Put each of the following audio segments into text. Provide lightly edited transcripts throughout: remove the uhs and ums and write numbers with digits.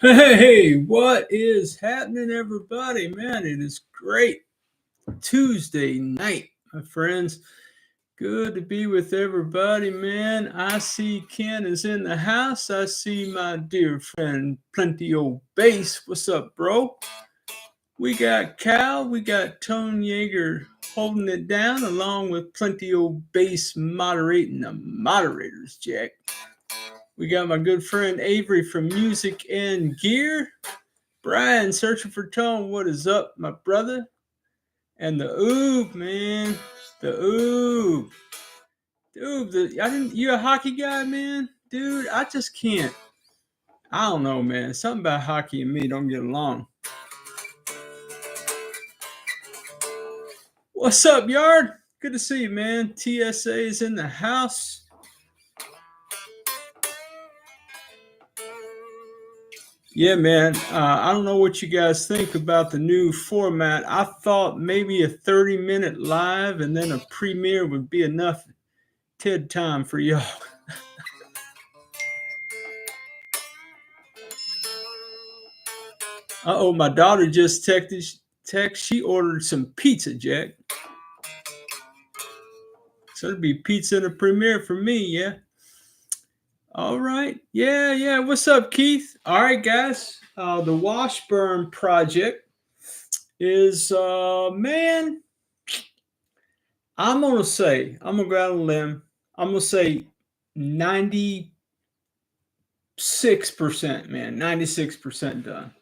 Hey, what is happening, everybody? Man, it is great Tuesday night, my friends. Good to be with everybody, man. I see Ken is in the house. I see my dear friend Plenty Old Bass. What's up, bro? We got Cal, we got Tone Yeager holding it down, along with Plenty Old Bass moderating the moderators, Jack. We got my good friend Avery from Music and Gear. Brian, searching for Tone. What is up, my brother? And the Oob, man. The Oob. Dude, you a hockey guy, man? Dude, I just can't. I don't know, man. Something about hockey and me don't get along. What's up, Yard? Good to see you, man. TSA is in the house. Yeah, man. I don't know what you guys think about the new format. I thought maybe a 30-minute live and then a premiere would be enough TED time for y'all. Uh-oh, my daughter just text. She ordered some pizza, Jack. So it'll be pizza and a premiere for me, yeah. All right. Yeah. What's up, Keith? All right, guys. The Washburn Project is, man, I'm going to go out on a limb. I'm going to say 96%, man. 96% done.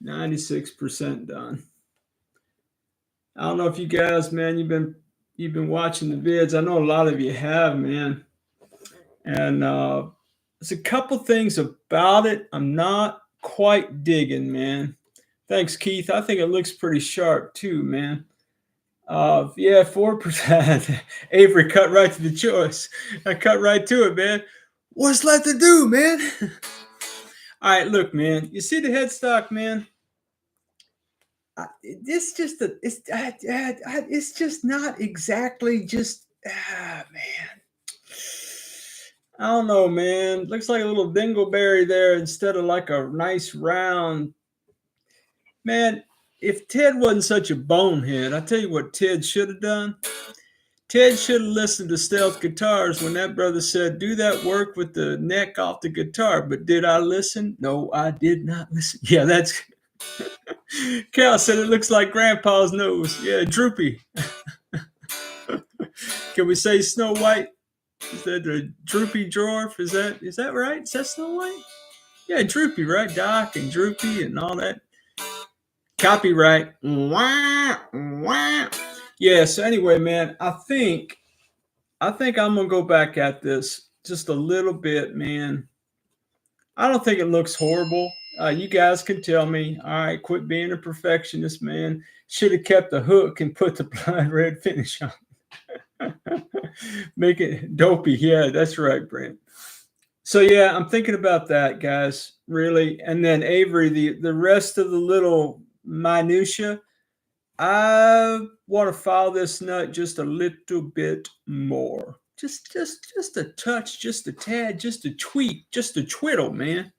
96% done. I don't know if you guys, man, you've been watching the vids. I know a lot of you have, man. And there's a couple things about it I'm not quite digging, man. Thanks, Keith. I think it looks pretty sharp too, man. Yeah, 4%. Avery cut right to the choice. I cut right to it, man. What's left to do, man? All right, look, man. You see the headstock, man? It's just it's just not exactly just man. I don't know, man. Looks like a little dingleberry there instead of like a nice round. Man, if Ted wasn't such a bonehead, I tell you what Ted should have done. Ted should have listened to Stealth Guitars when that brother said, do that work with the neck off the guitar. But did I listen? No, I did not listen. Yeah, that's Cal said it looks like Grandpa's nose. Yeah, droopy. Can we say Snow White? Is that the droopy dwarf? Is that right? Is that Snow White? Yeah, droopy, right? Doc and droopy and all that. Copyright. Wah, wah. Yeah, so anyway, man, I think I'm gonna go back at this just a little bit, man. I don't think it looks horrible. You guys can tell me. All right, quit being a perfectionist, man. Should have kept the hook and put the blood red finish on. Make it dopey. Yeah, that's right, Brent. So yeah, I'm thinking about that, guys. Really, and then Avery, the rest of the little minutia, I want to file this nut just a little bit more. Just a touch, just a tad, just a tweak, just a twiddle, man.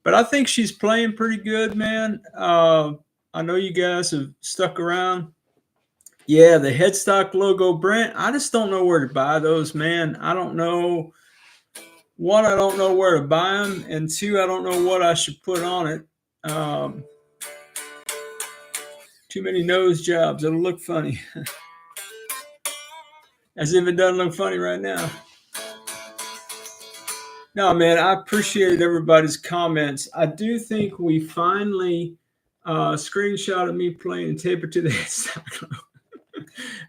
But I think she's playing pretty good, man. I know you guys have stuck around. Yeah, the headstock logo, Brent. I just don't know where to buy those, man. I don't know. One, I don't know where to buy them, and two, I don't know what I should put on it. Too many nose jobs. It'll look funny. As if it doesn't look funny right now. No, man, I appreciate everybody's comments. I do think we finally screenshot of me playing and tape it to the headstock.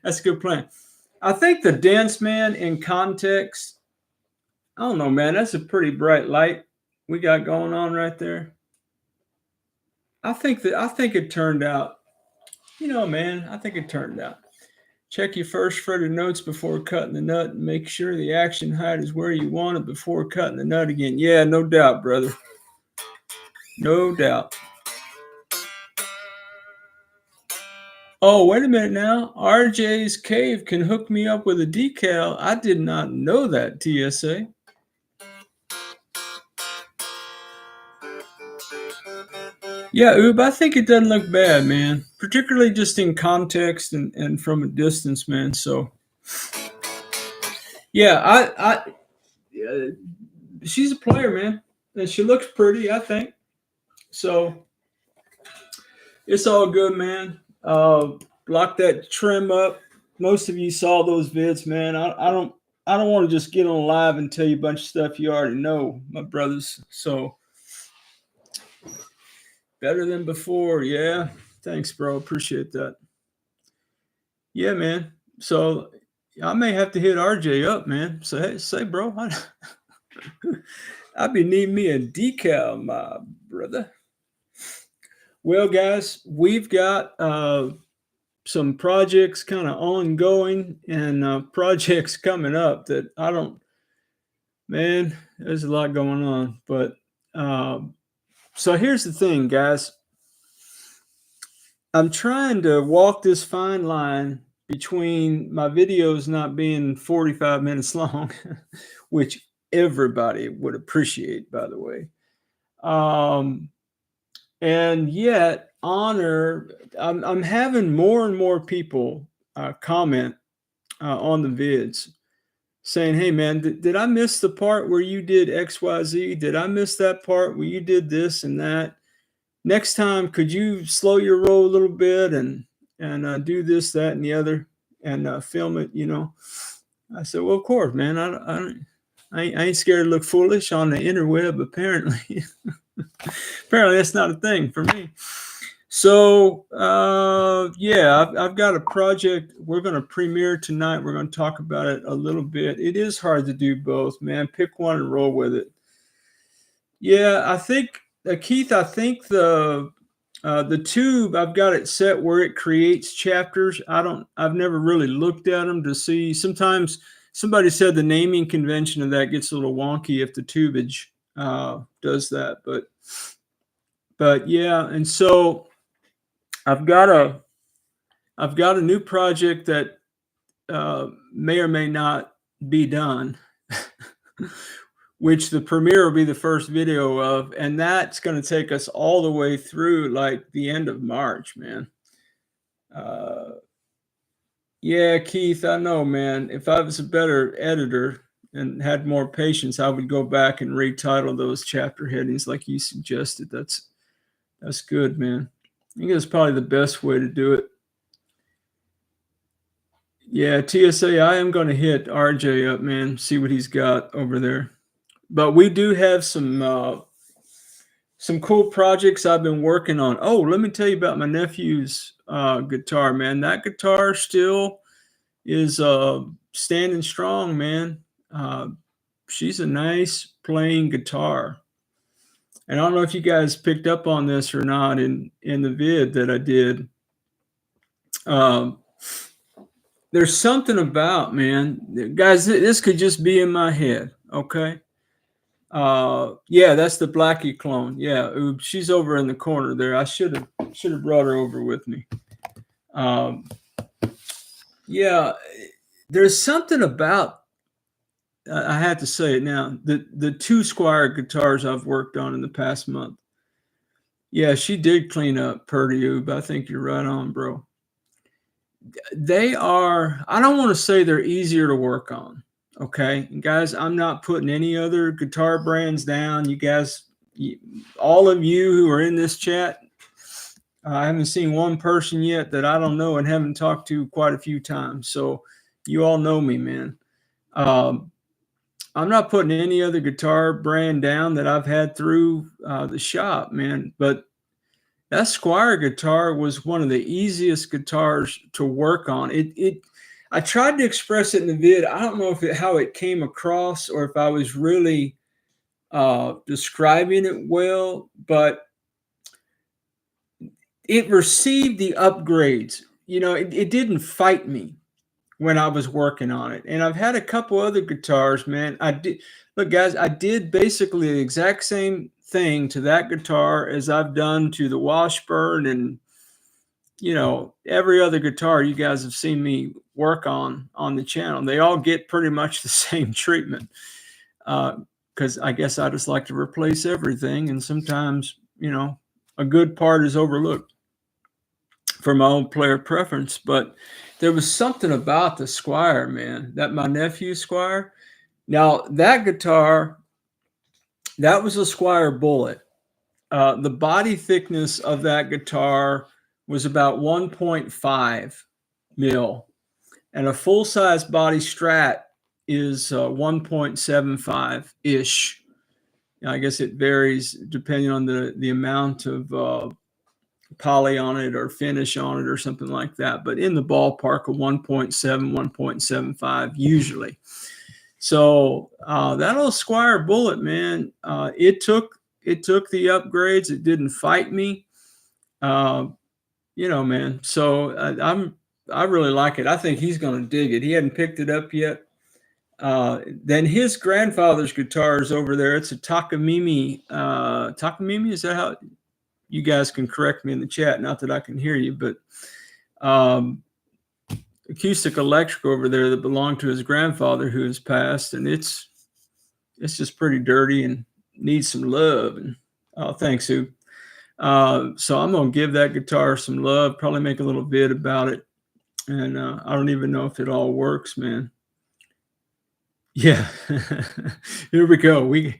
That's a good plan. I think the dance, man, in context, I don't know, man. That's a pretty bright light we got going on right there. I think it turned out. Man, I think it turned out. Check your first fretted notes before cutting the nut and make sure the action height is where you want it before cutting the nut again. Yeah, no doubt, brother. No doubt. Oh, wait a minute now. RJ's Cave can hook me up with a decal. I did not know that, TSA. Yeah, Oob, I think it doesn't look bad, man. Particularly just in context and from a distance, man. So yeah, uh, she's a player, man, and she looks pretty. I think so. It's all good, man. Lock that trim up. Most of you saw those vids, man. I don't want to just get on live and tell you a bunch of stuff you already know, my brothers. So better than before, yeah. Thanks, bro. Appreciate that. Yeah, man. So I may have to hit RJ up, man. Say, bro, I be needing me a decal, my brother. Well, guys, we've got some projects kind of ongoing and projects coming up that I don't, man, there's a lot going on. But so here's the thing, guys. I'm trying to walk this fine line between my videos not being 45 minutes long, which everybody would appreciate, by the way. And yet, I'm having more and more people comment on the vids saying, hey, man, did I miss the part where you did XYZ? Did I miss that part where you did this and that? Next time, could you slow your roll a little bit and do this, that, and the other, and film it? You know, I said, well, of course, man. I ain't scared to look foolish on the interweb. Apparently, apparently that's not a thing for me. So yeah, I've got a project we're going to premiere tonight. We're going to talk about it a little bit. It is hard to do both, man. Pick one and roll with it. Yeah, I think Keith, I think the tube, I've got it set where it creates chapters. I've never really looked at them to see. Sometimes somebody said the naming convention of that gets a little wonky if the tubage does that, but yeah. And so I've got a new project that may or may not be done. Which the premiere will be the first video of, and that's going to take us all the way through like the end of March, man. Yeah, Keith, I know, man. If I was a better editor and had more patience, I would go back and retitle those chapter headings like you suggested. That's good, man. I think that's probably the best way to do it. Yeah, TSA, I am going to hit RJ up, man. See what he's got over there. But we do have some cool projects I've been working on. Oh, let me tell you about my nephew's guitar, man. That guitar still is standing strong, man. She's a nice playing guitar. And I don't know if you guys picked up on this or not in the vid that I did. There's something about, man, guys, this could just be in my head, okay? Yeah, that's the Blackie clone. Yeah, oops, she's over in the corner there. I should have brought her over with me. Yeah, there's something about, I have to say it now, the two Squier guitars I've worked on in the past month. Yeah, she did clean up Purdy Oob. I think you're right on, bro. They are, I don't want to say they're easier to work on. Okay, and guys, I'm not putting any other guitar brands down. You guys, all of you who are in this chat, I haven't seen one person yet that I don't know and haven't talked to quite a few times. So you all know me, man. I'm not putting any other guitar brand down that I've had through the shop, man. But that Squier guitar was one of the easiest guitars to work on. I tried to express it in the vid. I don't know how it came across or if I was really describing it well, but it received the upgrades. You know, it didn't fight me when I was working on it. And I've had a couple other guitars, man. Look, guys, I did basically the exact same thing to that guitar as I've done to the Washburn and, you know, every other guitar you guys have seen me work on the channel. They all get pretty much the same treatment because I guess I just like to replace everything. And sometimes, you know, a good part is overlooked for my own player preference. But there was something about the Squier, man, that my nephew Squier. Now that guitar, that was a Squier Bullet. The body thickness of that guitar was about 1.5 mil, and a full size body Strat is 1.75 ish. I guess it varies depending on the amount of poly on it or finish on it or something like that, but in the ballpark of 1.7, 1.75 usually. So that old Squier Bullet, man, it took the upgrades. It didn't fight me, man. So I really like it. I think he's going to dig it. He hadn't picked it up yet. Then his grandfather's guitar is over there. It's a Takamine. Takamine, is that how? You guys can correct me in the chat. Not that I can hear you, but acoustic electric over there that belonged to his grandfather who has passed, and it's just pretty dirty and needs some love. And thanks, Sue. So I'm gonna give that guitar some love. Probably make a little vid about it, and I don't even know if it all works, man. Yeah, here we go. We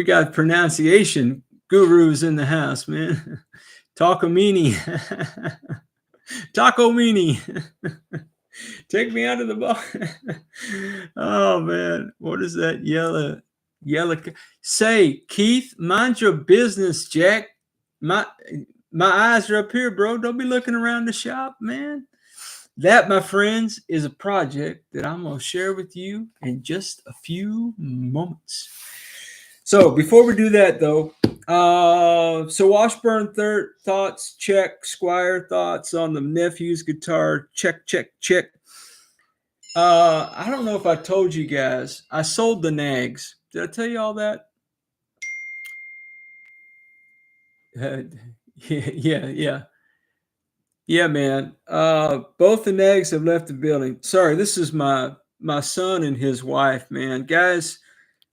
got pronunciation gurus in the house, man. Takamine. Takamine. Take me out of the box. Oh man, what is that yellow? Say, Keith, mind your business, Jack. My eyes are up here, bro. Don't be looking around the shop, man. That, my friends, is a project that I'm going to share with you in just a few moments. So before we do that, though, so Washburn thoughts, check. Squier thoughts on the nephew's guitar, check. I don't know if I told you guys, I sold the Nags. Did I tell you all that? Yeah, man. Both the Nags have left the building. Sorry, this is my son and his wife, man. Guys,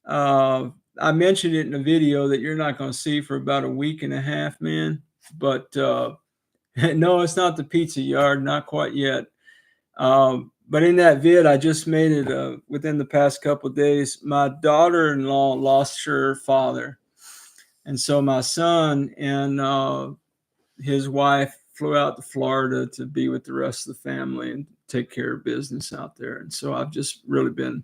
I mentioned it in a video that you're not going to see for about a week and a half, man. But no, it's not the pizza yard, not quite yet. But in that vid, I just made it within the past couple of days. My daughter-in-law lost her father. And so my son and his wife flew out to Florida to be with the rest of the family and take care of business out there. And so I've just really been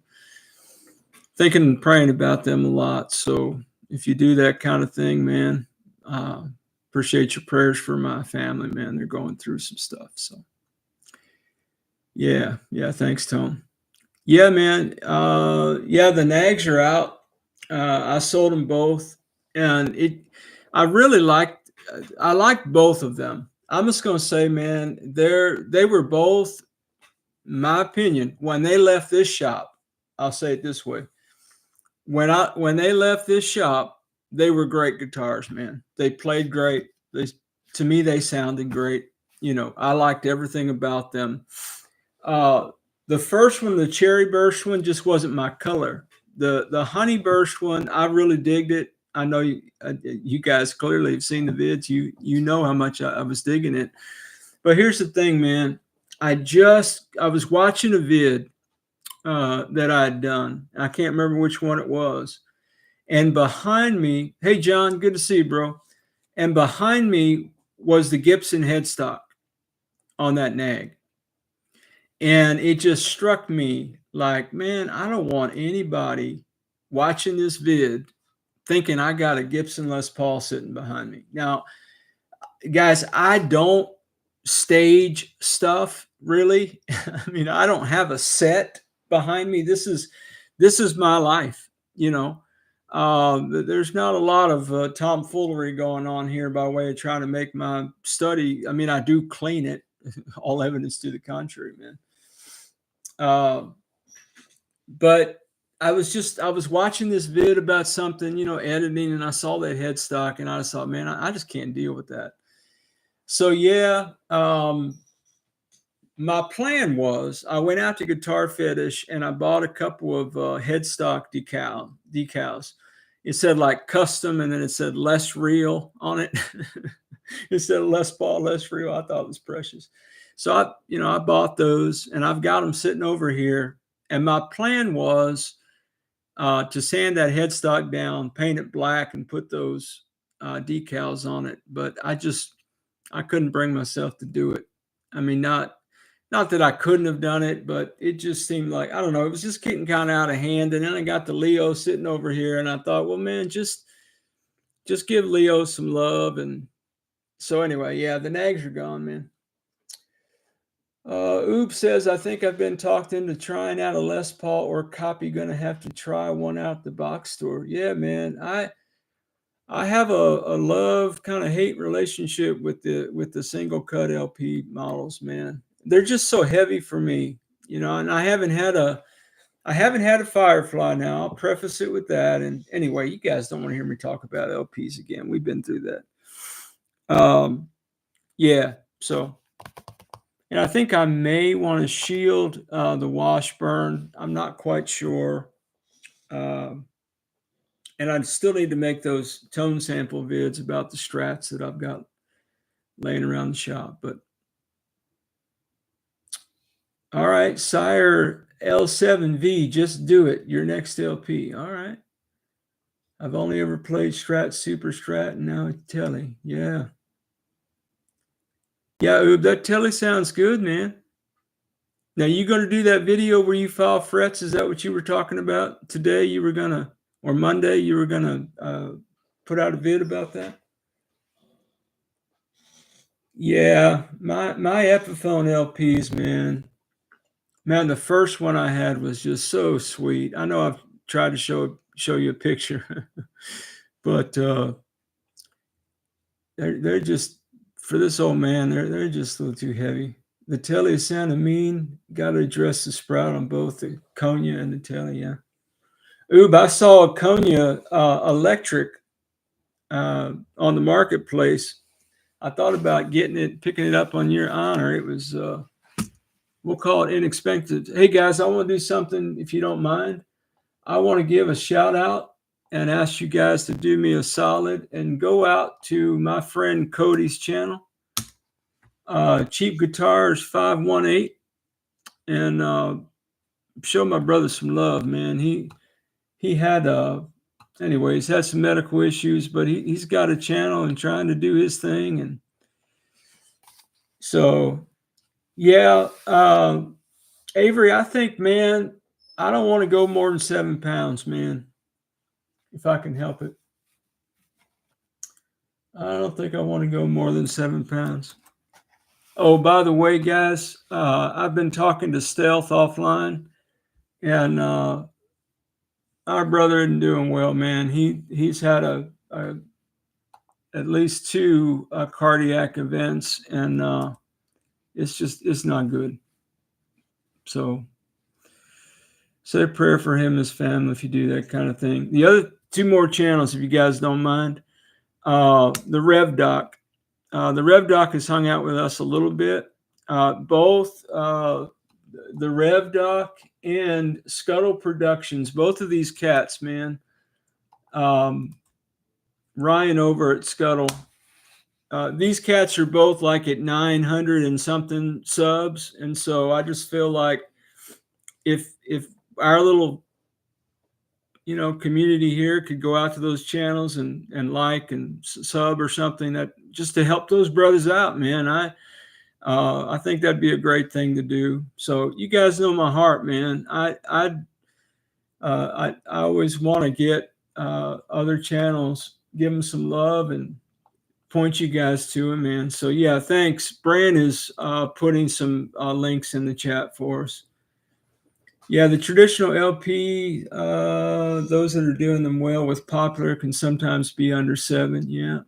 thinking and praying about them a lot. So if you do that kind of thing, man, appreciate your prayers for my family, man. They're going through some stuff. So yeah. Thanks, Tom. Yeah, man. The Nags are out. I sold them both, and I liked both of them. I'm just going to say, man, they were both, in my opinion, when they left this shop, I'll say it this way. When they left this shop, they were great guitars, man. They played great. To me, they sounded great. I liked everything about them. The first one, the Cherry Burst one, just wasn't my color. The Honey Burst one, I really digged it. I know you guys clearly have seen the vids. You know how much I was digging it. But here's the thing, man. I was watching a vid that I had done. I can't remember which one it was. And behind me, hey, John, good to see you, bro. And behind me was the Gibson headstock on that Nag. And it just struck me like, man, I don't want anybody watching this vid thinking I got a Gibson Les Paul sitting behind me. Now, guys, I don't stage stuff really. I mean, I don't have a set behind me. This is my life, There's not a lot of tomfoolery going on here by way of trying to make my study. I mean, I do clean it. All evidence to the contrary, man. But I was watching this vid about something, editing, and I saw that headstock, and I just thought, man, I just can't deal with that. So yeah, my plan was I went out to Guitar Fetish and I bought a couple of headstock decals. It said like custom, and then it said less real on it. instead of Les Paul, Les Frio. I thought it was precious. So I bought those and I've got them sitting over here. And my plan was to sand that headstock down, paint it black, and put those decals on it. But I couldn't bring myself to do it. I mean, not that I couldn't have done it, but it just seemed like, I don't know, it was just getting kind of out of hand. And then I got the Leo sitting over here and I thought, well, man, just give Leo some love. And so anyway, yeah, the nags are gone, man. Oops says, I think I've been talked into trying out a Les Paul or copy. Gonna have to try one out at the box store. Yeah, man. I have a love kind of hate relationship with the single cut LP models, man. They're just so heavy for me, and I haven't had a Firefly now. I'll preface it with that. And anyway, you guys don't want to hear me talk about LPs again. We've been through that. Yeah, so. And I think I may want to shield the Washburn. I'm not quite sure. And I still need to make those tone sample vids about the Strats that I've got laying around the shop. But all right, Sire L7V, just do it. Your next LP. All right. I've only ever played Strat, Super Strat, and now Tele. Yeah. Yeah, Oob, that Tele sounds good, man. Now, you going to do that video where you file frets? Is that what you were talking about today? You were going to, or Monday, you were going to put out a vid about that? Yeah, my Epiphone LPs, man. Man, the first one I had was just so sweet. I know I've tried to show you a picture, but they're just, for this old man, they're just a little too heavy. The Tele Santa Mean, got to address the sprout on both the Konya and the Tele, yeah. Oob, I saw a Konya electric on the marketplace. I thought about picking it up on your honor. It was, we'll call it inexpensive. Hey guys, I want to do something, if you don't mind. I want to give a shout out and ask you guys to do me a solid and go out to my friend Cody's channel. Cheap Guitars 518, and show my brother some love, man. He had anyway, he's had some medical issues, but he's got a channel and trying to do his thing. And so yeah, Avery, I think, man, I don't want to go more than 7 pounds, man, if I can help it. I don't think I want to go more than 7 pounds. Oh, by the way, guys, I've been talking to Stealth offline, and our brother isn't doing well, man. He's had at least 2 cardiac events, and it's not good. So say a prayer for him and his family if you do that kind of thing. The other 2 more channels, if you guys don't mind. The Rev Doc. The Rev Doc has hung out with us a little bit. Both the Rev Doc and Scuttle Productions, both of these cats, man. Ryan over at Scuttle. These cats are both like at 900 and something subs. And so I just feel like if our little community here could go out to those channels and like and sub or something, that just to help those brothers out, man. I think that'd be a great thing to do. So you guys know my heart, man. I always want to get other channels, give them some love and point you guys to them, man. So yeah, thanks. Bran is putting some links in the chat for us. Yeah, the traditional LP, those that are doing them well with popular can sometimes be under 7. Yeah.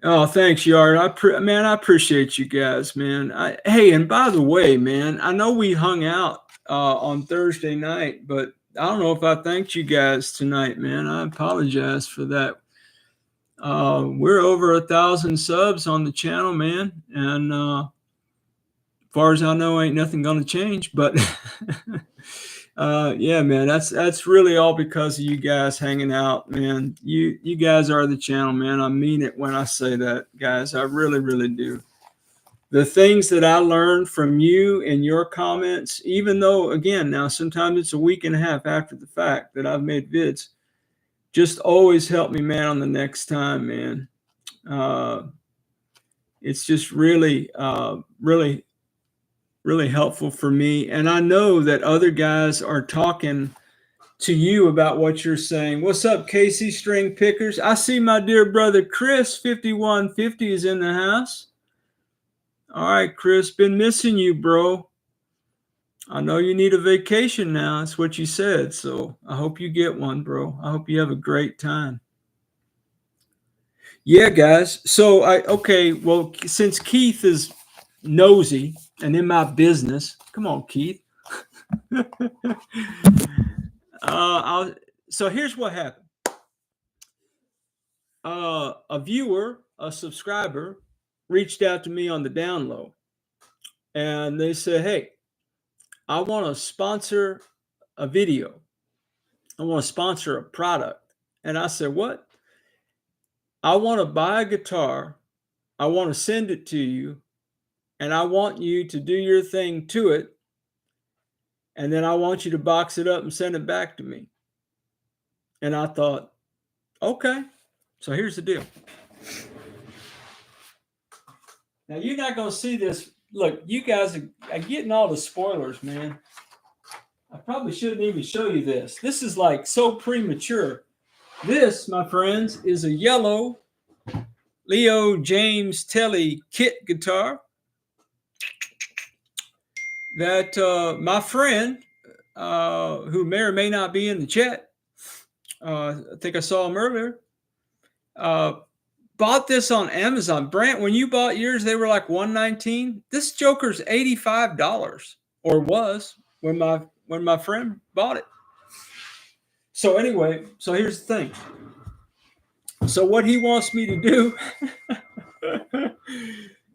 Oh, thanks, Yard. I appreciate you guys, man. Hey, and by the way, man, I know we hung out on Thursday night, but I don't know if I thanked you guys tonight, man. I apologize for that. We're over 1,000 subs on the channel, man, and as far as I know, ain't nothing going to change, but Yeah, man, that's really all because of you guys hanging out, man. You guys are the channel, man. I mean it when I say that, guys. I really, really do. The things that I learned from you and your comments, even though, again, now sometimes it's a week and a half after the fact that I've made vids, just always help me, man, on the next time, man. It's just really, really, really helpful for me. And I know that other guys are talking to you about what you're saying. What's up, Casey String Pickers? I see my dear brother Chris 5150 is in the house. All right, Chris, been missing you, bro. I know you need a vacation now. That's what you said. So I hope you get one, bro. I hope you have a great time. Yeah, guys. So well, since Keith is nosy and in my business, come on, Keith. So here's what happened. A viewer, a subscriber, reached out to me on the down low, and they said, "Hey, I want to sponsor a video. I want to sponsor a product." And I said, "What?" "I want to buy a guitar. I want to send it to you, and I want you to do your thing to it, and then I want you to box it up and send it back to me." And I thought, okay. So here's the deal. Now you're not going to see this. Look, you guys are getting all the spoilers, man. I probably shouldn't even show you this. This is like so premature. This, my friends, is a yellow Leo James Telly kit guitar that my friend, who may or may not be in the chat, I think I saw him earlier, bought this on Amazon. Brant, when you bought yours, they were like $119. This Joker's $85, or was when my friend bought it. So anyway, so here's the thing. So what he wants me to do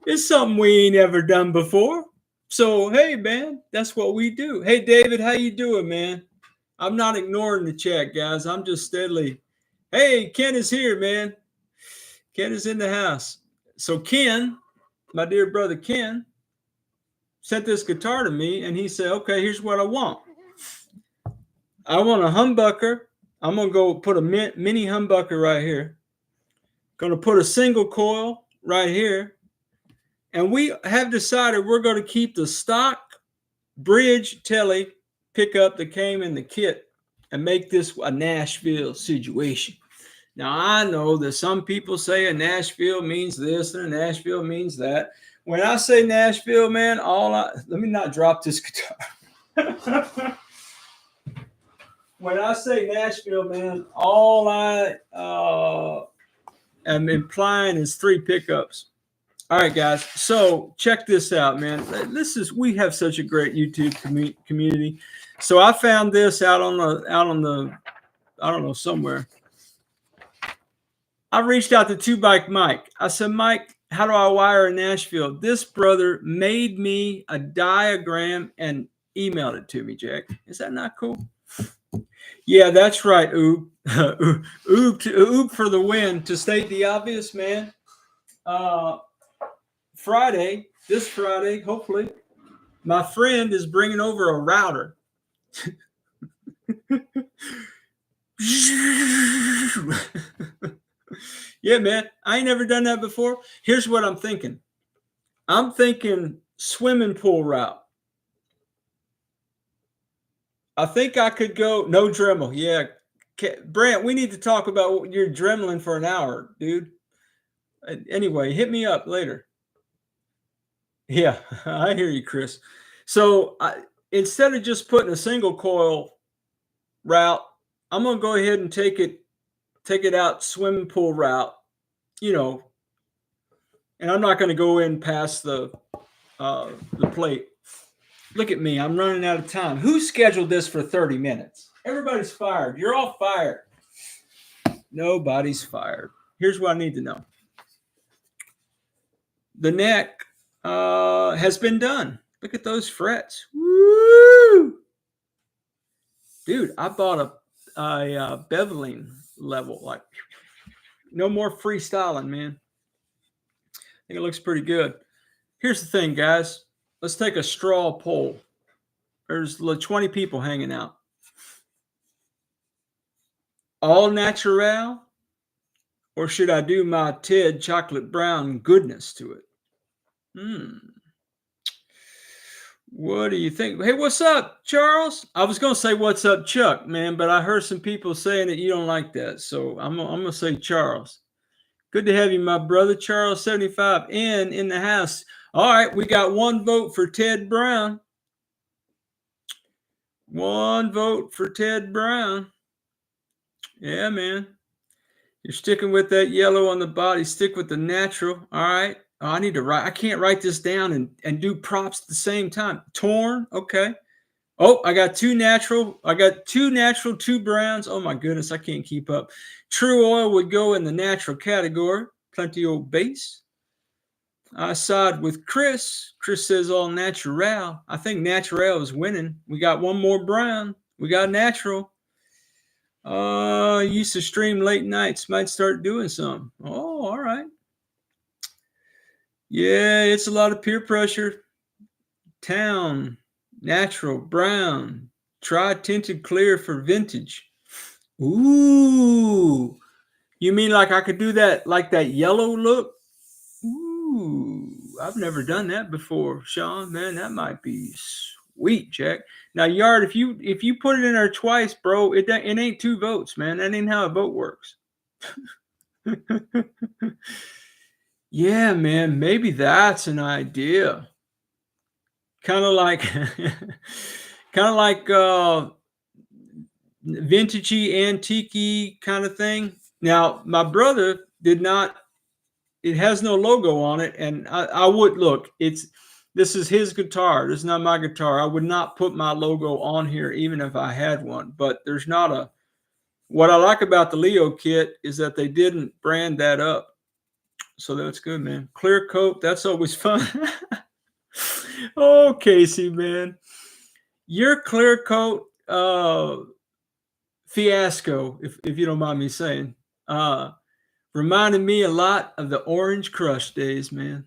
is something we ain't ever done before. So hey, man, that's what we do. Hey, David, how you doing, man? I'm not ignoring the chat, guys. I'm just steadily. Hey, Ken is here, man. Ken is in the house. So Ken, my dear brother Ken, sent this guitar to me, and he said, "Okay, here's what I want. I want a humbucker. I'm gonna go put a mini humbucker right here. Gonna put a single coil right here, and we have decided we're going to keep the stock bridge telly pickup that came in the kit and make this a Nashville situation." Now, I know that some people say a Nashville means this and a Nashville means that. When I say Nashville, man, let me not drop this guitar. When I say Nashville, man, all I am implying is 3 pickups. All right, guys. So check this out, man. We have such a great YouTube community. So I found this out on the I don't know, somewhere. I reached out to Two Bike Mike. I said, "Mike, how do I wire in Nashville?" This brother made me a diagram and emailed it to me, Jack. Is that not cool? Yeah, that's right, Oob. Oob for the win. To state the obvious, man. This Friday, hopefully, my friend is bringing over a router. Yeah, man, I ain't never done that before. Here's what I'm thinking. I'm thinking swimming pool route. I think I could go no Dremel. Yeah, Brant, we need to talk about your Dremeling for an hour, dude. Anyway, hit me up later. Yeah, I hear you, Chris. So instead of just putting a single coil route, I'm gonna go ahead and take it out swimming pool route, and I'm not gonna go in past the plate. Look at me, I'm running out of time. Who scheduled this for 30 minutes? Everybody's fired. You're all fired. Nobody's fired. Here's what I need to know. The neck has been done. Look at those frets. Woo! dude, I bought a beveling level. Like, no more freestyling, man. I think it looks pretty good. Here's the thing, guys. Let's take a straw poll. There's 20 people hanging out. All natural, or should I do my Ted chocolate brown goodness to it? What do you think? Hey, what's up, Charles? I was going to say what's up, Chuck, man, but I heard some people saying that you don't like that. So I'm going to say Charles. Good to have you, my brother, Charles 75 in the house. All right, we got one vote for Ted Brown. One vote for Ted Brown. Yeah, man. You're sticking with that yellow on the body. Stick with the natural. All right. Oh, I need to write. I can't write this down and do props at the same time. Torn. Okay. Oh, I got two natural. I got two natural, two browns. Oh, my goodness. I can't keep up. True Oil would go in the natural category. Plenty old base. I side with Chris. Chris says all natural. I think natural is winning. We got one more brown. We got natural. Used to stream late nights. Might start doing some. Oh, all right. Yeah, it's a lot of peer pressure. Town, natural, brown. Try tinted clear for vintage. Ooh. You mean like I could do that, like that yellow look? Ooh, I've never done that before, Sean. Man, that might be sweet, Jack. Now, Yard, if you put it in there twice, bro, it ain't two votes, man. That ain't how a vote works. Yeah, man, maybe that's an idea. Kind of like vintagey, antique kind of thing. Now, my brother did not. It has no logo on it, and I would look. This is his guitar. This is not my guitar. I would not put my logo on here even if I had one. But there's not a. What I like about the Leo kit is that they didn't brand that up. So that's good, man. Clear coat, that's always fun. Oh, Casey, man. Your clear coat fiasco, if you don't mind me saying, reminded me a lot of the Orange Crush days, man.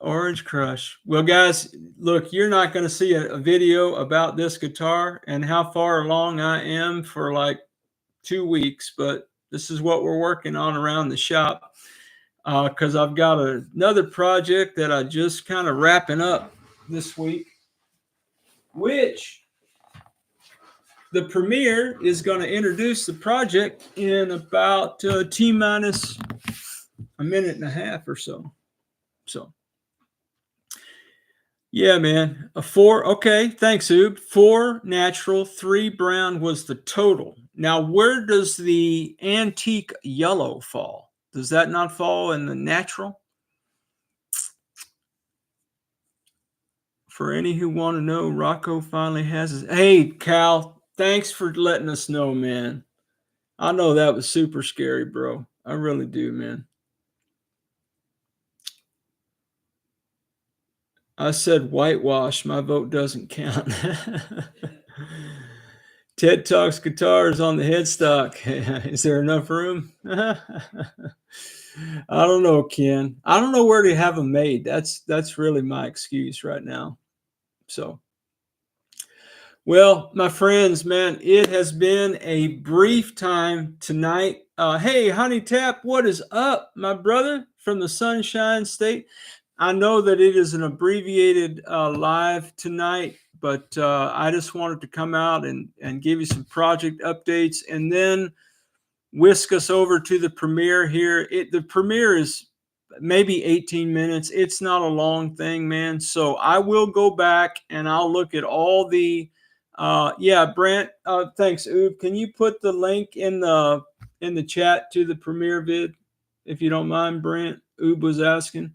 Orange Crush. Well, guys, look, you're not going to see a video about this guitar and how far along I am for like 2 weeks, but this is what we're working on around the shop. Because I've got another project that I just kind of wrapping up this week, which the premiere is going to introduce the project in about T-minus a minute and a half or so. So, yeah, man. A 4. Okay, thanks, Oob. 4 natural, 3 brown was the total. Now, where does the antique yellow fall? Does that not fall in the natural? For any who want to know, Rocco finally has his. Hey, Cal, thanks for letting us know, man. I know that was super scary, bro. I really do, man. I said whitewash. My vote doesn't count. Ted Talks Guitars on the headstock. Is there enough room? I don't know, Ken. I don't know where to have them made. That's really my excuse right now. So, well, my friends, man, it has been a brief time tonight. Hey, Honey Tap, what is up, my brother from the Sunshine State? I know that it is an abbreviated live tonight, but I just wanted to come out and give you some project updates and then whisk us over to the premiere here. The premiere is maybe 18 minutes. It's not a long thing, man. So I will go back and I'll look at all the, Brent, thanks, Oob. Can you put the link in the chat to the premiere vid, if you don't mind, Brent? Oob was asking.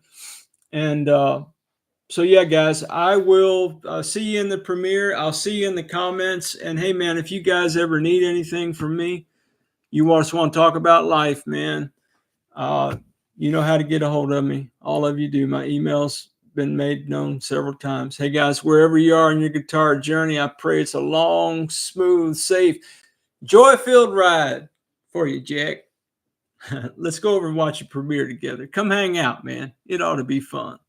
And so, yeah, guys, I will see you in the premiere. I'll see you in the comments. And, hey, man, if you guys ever need anything from me, you just want to talk about life, man, you know how to get a hold of me. All of you do. My email's been made known several times. Hey guys, wherever you are in your guitar journey, I pray it's a long, smooth, safe, joy-filled ride for you, Jack. Let's go over and watch a premiere together. Come hang out, man. It ought to be fun.